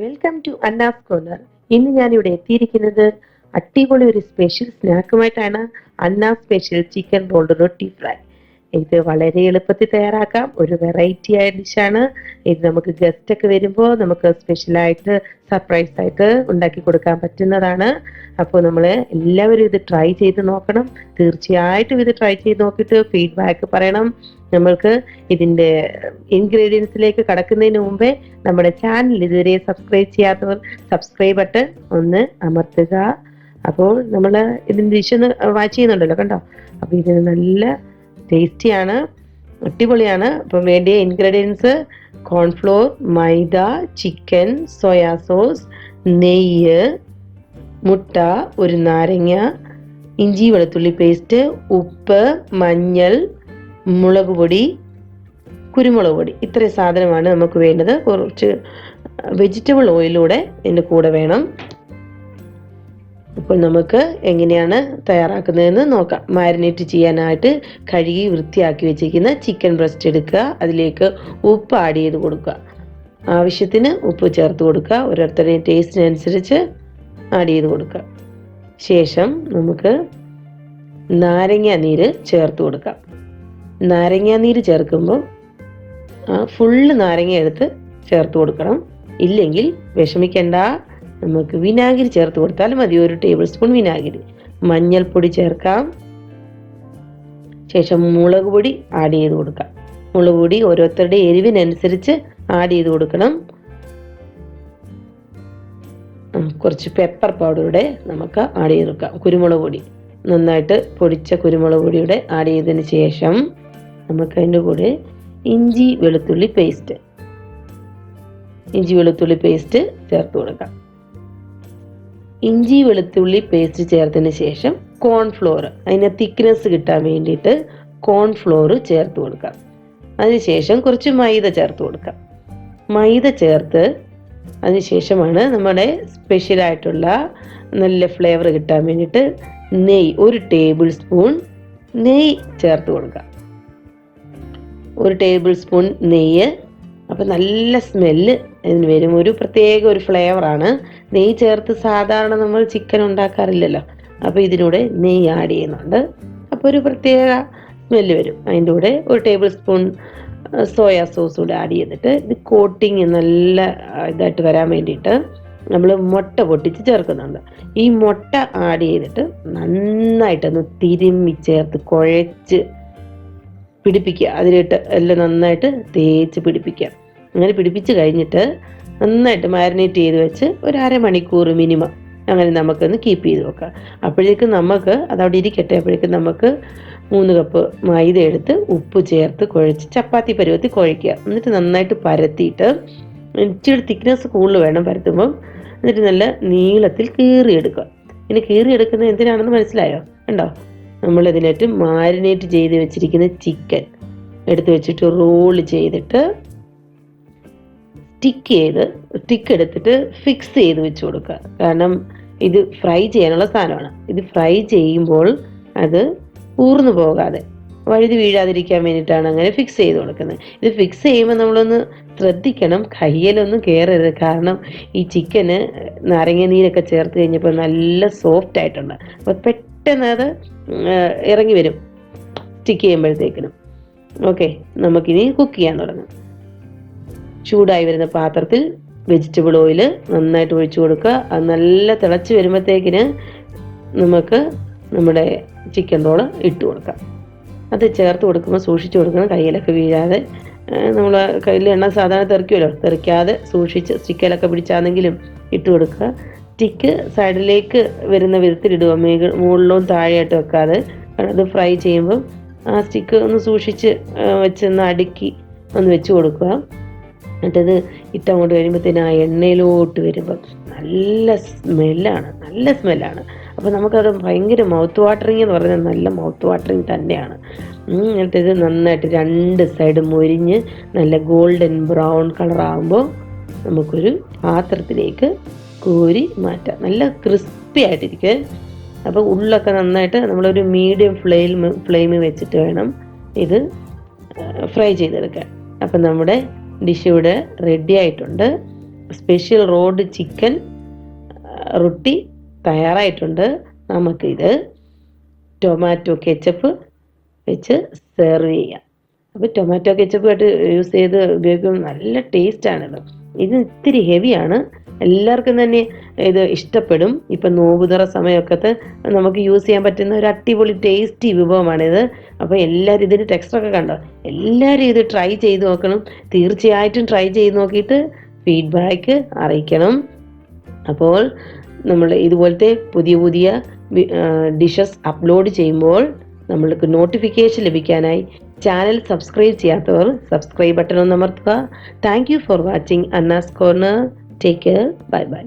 Welcome to അന്നാസ് corner. ഇന്ന് ഞാനിവിടെ എത്തിയിരിക്കുന്നത് അടിപൊളി ഒരു സ്പെഷ്യൽ സ്നാക്കുമായിട്ടാണ്. അന്നാസ് സ്പെഷ്യൽ ചിക്കൻ റോൾഡ് റൊട്ടി ഫ്രൈ. ഇത് വളരെ എളുപ്പത്തിൽ തയ്യാറാക്കാം. ഒരു വെറൈറ്റി ആയ ഡിഷാണ് ഇത്. നമുക്ക് ഗസ്റ്റ് ഒക്കെ വരുമ്പോൾ നമുക്ക് സ്പെഷ്യലായിട്ട് സർപ്രൈസ് ആയിട്ട് ഉണ്ടാക്കി കൊടുക്കാൻ പറ്റുന്നതാണ്. അപ്പോൾ നമ്മൾ എല്ലാവരും ഇത് ട്രൈ ചെയ്ത് നോക്കണം. തീർച്ചയായിട്ടും ഇത് ട്രൈ ചെയ്ത് നോക്കിയിട്ട് ഫീഡ്ബാക്ക് പറയണം. നമ്മൾക്ക് ഇതിൻ്റെ ഇൻഗ്രീഡിയൻസിലേക്ക് കടക്കുന്നതിന് മുമ്പേ നമ്മുടെ ചാനൽ ഇതുവരെ സബ്സ്ക്രൈബ് ചെയ്യാത്തവർ സബ്സ്ക്രൈബ് ബട്ടൺ ഒന്ന് അമർത്തുക. അപ്പോൾ നമ്മൾ ഇതിൻ്റെ ഡിഷ് ഒന്ന് വാച്ച് ചെയ്യുന്നുണ്ടല്ലോ, കണ്ടോ? അപ്പോൾ ഇതിന് നല്ല ടേസ്റ്റിയാണ്, അടിപൊളിയാണ്. അപ്പം വേണ്ടിയ ഇൻഗ്രീഡിയൻസ്: കോൺഫ്ലോർ, മൈദ, ചിക്കൻ, സോയാ സോസ്, നെയ്യ്, മുട്ട, ഒരു നാരങ്ങ, ഇഞ്ചി വെളുത്തുള്ളി പേസ്റ്റ്, ഉപ്പ്, മഞ്ഞൾ, മുളക് പൊടി, കുരുമുളക് പൊടി. ഇത്രയും സാധനമാണ് നമുക്ക് വേണ്ടത്. കുറച്ച് വെജിറ്റബിൾ ഓയിലൂടെ ഇതിൻ്റെ കൂടെ വേണം. അപ്പോൾ നമുക്ക് എങ്ങനെയാണ് തയ്യാറാക്കുന്നതെന്ന് നോക്കാം. മാരിനേറ്റ് ചെയ്യാനായിട്ട് കഴുകി വൃത്തിയാക്കി വെച്ചിരിക്കുന്ന ചിക്കൻ ബ്രസ്റ്റ് എടുക്കുക. അതിലേക്ക് ഉപ്പ് ആഡ് ചെയ്ത് കൊടുക്കുക. ആവശ്യത്തിന് ഉപ്പ് ചേർത്ത് കൊടുക്കുക. ഓരോരുത്തരുടെയും ടേസ്റ്റിനനുസരിച്ച് ആഡ് ചെയ്ത് കൊടുക്കുക. ശേഷം നമുക്ക് നാരങ്ങ നീര് ചേർത്ത് കൊടുക്കാം. നാരങ്ങ നീര് ചേർക്കുമ്പോൾ ഫുള്ള് നാരങ്ങ എടുത്ത് ചേർത്ത് കൊടുക്കണം. ഇല്ലെങ്കിൽ വിഷമിക്കണ്ട, നമുക്ക് വിനാഗിരി ചേർത്ത് കൊടുത്താലും മതി. 1 ടേബിൾ സ്പൂൺ വിനാഗിരി. മഞ്ഞൾപ്പൊടി ചേർക്കാം. ശേഷം മുളക് പൊടി ആഡ് ചെയ്ത് കൊടുക്കാം. മുളക് പൊടി ഓരോരുത്തരുടെ എരിവിനനുസരിച്ച് ആഡ് ചെയ്ത് കൊടുക്കണം. കുറച്ച് പെപ്പർ പൗഡറുടെ നമുക്ക് ആഡ് ചെയ്ത് കൊടുക്കാം. കുരുമുളക് പൊടി നന്നായിട്ട് പൊടിച്ച കുരുമുളക് പൊടിയുടെ ആഡ് ചെയ്തതിന് ശേഷം നമുക്ക് അതിൻ്റെ കൂടെ ഇഞ്ചി വെളുത്തുള്ളി പേസ്റ്റ് ചേർത്ത് കൊടുക്കാം. ഇഞ്ചി വെളുത്തുള്ളി പേസ്റ്റ് ചേർത്തതിന് ശേഷം കോൺഫ്ലോർ, അതിന് തിക്നെസ് കിട്ടാൻ വേണ്ടിയിട്ട് കോൺഫ്ലോർ ചേർത്ത് കൊടുക്കാം. അതിനുശേഷം കുറച്ച് മൈദ ചേർത്ത് കൊടുക്കാം. മൈദ ചേർത്ത് അതിനുശേഷമാണ് നമ്മുടെ സ്പെഷ്യലായിട്ടുള്ള നല്ല ഫ്ലേവർ കിട്ടാൻ വേണ്ടിയിട്ട് നെയ്യ്, 1 ടേബിൾ സ്പൂൺ നെയ്യ് ചേർത്ത് കൊടുക്കാം. 1 ടേബിൾ സ്പൂൺ നെയ്യ്. അപ്പം നല്ല സ്മെല്ല് ഇതിന് വരും. ഒരു പ്രത്യേക ഒരു ഫ്ലേവറാണ്. നെയ്യ് ചേർത്ത് സാധാരണ നമ്മൾ ചിക്കൻ ഉണ്ടാക്കാറില്ലല്ലോ. അപ്പോൾ ഇതിലൂടെ നെയ്യ് ആഡ് ചെയ്യുന്നുണ്ട്. അപ്പോൾ ഒരു പ്രത്യേക സ്മെല്ല് വരും. അതിൻ്റെ കൂടെ 1 ടേബിൾ സ്പൂൺ സോയാ സോസ് കൂടെ ആഡ് ചെയ്തിട്ട് ഇത് കോട്ടിങ് നല്ല ഇതായിട്ട് വരാൻ വേണ്ടിയിട്ട് നമ്മൾ മുട്ട പൊട്ടിച്ച് ചേർക്കുന്നുണ്ട്. ഈ മുട്ട ആഡ് ചെയ്തിട്ട് നന്നായിട്ടൊന്ന് തിരുമ്മി ചേർത്ത് കുഴച്ച് പിടിപ്പിക്കുക. അതിലിട്ട് എല്ലാം നന്നായിട്ട് തേച്ച് പിടിപ്പിക്കുക. അങ്ങനെ പിടിപ്പിച്ച് കഴിഞ്ഞിട്ട് നന്നായിട്ട് മാരിനേറ്റ് ചെയ്ത് വെച്ച് ഒരു അരമണിക്കൂർ മിനിമം അങ്ങനെ നമുക്കൊന്ന് കീപ്പ് ചെയ്ത് വെക്കാം. അപ്പോഴേക്കും നമുക്ക് അതവിടെ ഇരിക്കട്ടെ. അപ്പോഴേക്കും നമുക്ക് 3 കപ്പ് മൈദ എടുത്ത് ഉപ്പ് ചേർത്ത് കുഴച്ച് ചപ്പാത്തി പരുവത്തിൽ കുഴയ്ക്കുക. എന്നിട്ട് നന്നായിട്ട് പരത്തിയിട്ട് ഇച്ചിരി തിക്നെസ് കൂടുതൽ വേണം പരത്തുമ്പം. എന്നിട്ട് നല്ല നീളത്തിൽ കീറിയെടുക്കുക. ഇനി കീറിയെടുക്കുന്നത് എന്തിനാണെന്ന് മനസ്സിലായോ? കണ്ടോ? നമ്മളിതിനായിട്ട് മാരിനേറ്റ് ചെയ്ത് വെച്ചിരിക്കുന്ന ചിക്കൻ എടുത്ത് വെച്ചിട്ട് റോള് ചെയ്തിട്ട് സ്റ്റിക്ക് എടുത്തിട്ട് ഫിക്സ് ചെയ്ത് വെച്ച് കൊടുക്കുക. കാരണം ഇത് ഫ്രൈ ചെയ്യാനുള്ള സാധനമാണ്. ഇത് ഫ്രൈ ചെയ്യുമ്പോൾ അത് ഊർന്നു പോകാതെ വഴുതി വീഴാതിരിക്കാൻ വേണ്ടിയിട്ടാണ് അങ്ങനെ ഫിക്സ് ചെയ്ത് കൊടുക്കുന്നത്. ഇത് ഫിക്സ് ചെയ്യുമ്പോൾ നമ്മളൊന്ന് ശ്രദ്ധിക്കണം, കയ്യിലൊന്നും കയറരുത്. കാരണം ഈ ചിക്കന് നാരങ്ങ നീരൊക്കെ ചേർത്ത് കഴിഞ്ഞപ്പോൾ നല്ല സോഫ്റ്റ് ആയിട്ടുണ്ട്. അപ്പോൾ പെട്ടെന്ന് അത് ഇറങ്ങി വരും സ്റ്റിക്ക് ചെയ്യുമ്പോഴത്തേക്കിനും. ഓക്കെ, നമുക്കിനി കുക്ക് ചെയ്യാൻ തുടങ്ങാം. ചൂടായി വരുന്ന പാത്രത്തിൽ വെജിറ്റബിൾ ഓയിൽ നന്നായിട്ട് ഒഴിച്ചു കൊടുക്കുക. അത് നല്ല തിളച്ച് വരുമ്പോഴത്തേക്കിന് നമുക്ക് നമ്മുടെ ചിക്കൻ റോള് ഇട്ട് കൊടുക്കാം. അത് ചേർത്ത് കൊടുക്കുമ്പോൾ സൂക്ഷിച്ച് കൊടുക്കണം, കയ്യിലൊക്കെ വീഴാതെ. നമ്മൾ കയ്യിൽ എണ്ണ സാധാരണ തെറിക്കുമല്ലോ, തെറിക്കാതെ സൂക്ഷിച്ച് സ്റ്റിക്കിലൊക്കെ പിടിച്ചാണെങ്കിലും ഇട്ട് കൊടുക്കുക. സ്റ്റിക്ക് സൈഡിലേക്ക് വരുന്ന വിധത്തിലിടുക, മുകളിലും താഴെയായിട്ട് വെക്കാതെ. അത് ഫ്രൈ ചെയ്യുമ്പോൾ ആ സ്റ്റിക്ക് ഒന്ന് സൂക്ഷിച്ച് വെച്ചൊന്ന് അടുക്കി ഒന്ന് വെച്ച് കൊടുക്കുക. എന്നിട്ടത് ഇട്ടങ്ങോട്ട് കഴിയുമ്പോഴത്തേന് ആ എണ്ണയിലോട്ട് വരുമ്പോൾ നല്ല സ്മെല്ലാണ്. അപ്പോൾ നമുക്കത് ഭയങ്കര മൗത്ത് വാട്ടറിങ് എന്ന് പറയുന്നത് നല്ല മൗത്ത് വാട്ടറിങ് തന്നെയാണ്. എന്നിട്ടിത് നന്നായിട്ട് 2 സൈഡ് മൊരിഞ്ഞ് നല്ല ഗോൾഡൻ ബ്രൗൺ കളറാകുമ്പോൾ നമുക്കൊരു പാത്രത്തിലേക്ക് കോരി മാറ്റാം. നല്ല ക്രിസ്പി ആയിട്ടിരിക്കും. അപ്പോൾ ഉള്ളൊക്കെ നന്നായിട്ട് നമ്മളൊരു മീഡിയം ഫ്ലെയിം വെച്ചിട്ട് വേണം ഇത് ഫ്രൈ ചെയ്തെടുക്കാൻ. അപ്പം നമ്മുടെ ഡിഷ് ഇവിടെ റെഡി ആയിട്ടുണ്ട്. സ്പെഷ്യൽ റോഡ് ചിക്കൻ റൊട്ടി തയ്യാറായിട്ടുണ്ട്. നമുക്കിത് ടൊമാറ്റോ കെച്ചപ്പ് വെച്ച് സെർവ് ചെയ്യാം. അപ്പോൾ ടൊമാറ്റോ കെച്ചപ്പായിട്ട് യൂസ് ചെയ്ത് ഉപയോഗിക്കുമ്പോൾ നല്ല ടേസ്റ്റാണിത്. ഇത് ഇത്തിരി ഹെവിയാണ്, എല്ലാവർക്കും തന്നെ ഇത് ഇഷ്ടപ്പെടും. ഇപ്പം നോമ്പുതുറ സമയമൊക്കെ നമുക്ക് യൂസ് ചെയ്യാൻ പറ്റുന്ന ഒരു അടിപൊളി ടേസ്റ്റി വിഭവമാണിത്. അപ്പോൾ എല്ലാവരും ഇതിൻ്റെ ടെക്സ്റ്ററൊക്കെ കണ്ടോ, എല്ലാവരും ഇത് ട്രൈ ചെയ്ത് നോക്കണം. തീർച്ചയായിട്ടും ട്രൈ ചെയ്ത് നോക്കിയിട്ട് ഫീഡ്ബാക്ക് അറിയിക്കണം. അപ്പോൾ നമ്മൾ ഇതുപോലത്തെ പുതിയ പുതിയ ഡിഷസ് അപ്ലോഡ് ചെയ്യുമ്പോൾ നമ്മൾക്ക് നോട്ടിഫിക്കേഷൻ ലഭിക്കാനായി ചാനൽ സബ്സ്ക്രൈബ് ചെയ്യാത്തവർ സബ്സ്ക്രൈബ് ബട്ടൺ ഒന്ന് അമർത്തുക. Thank you for watching Anna's corner. Take care. Bye by.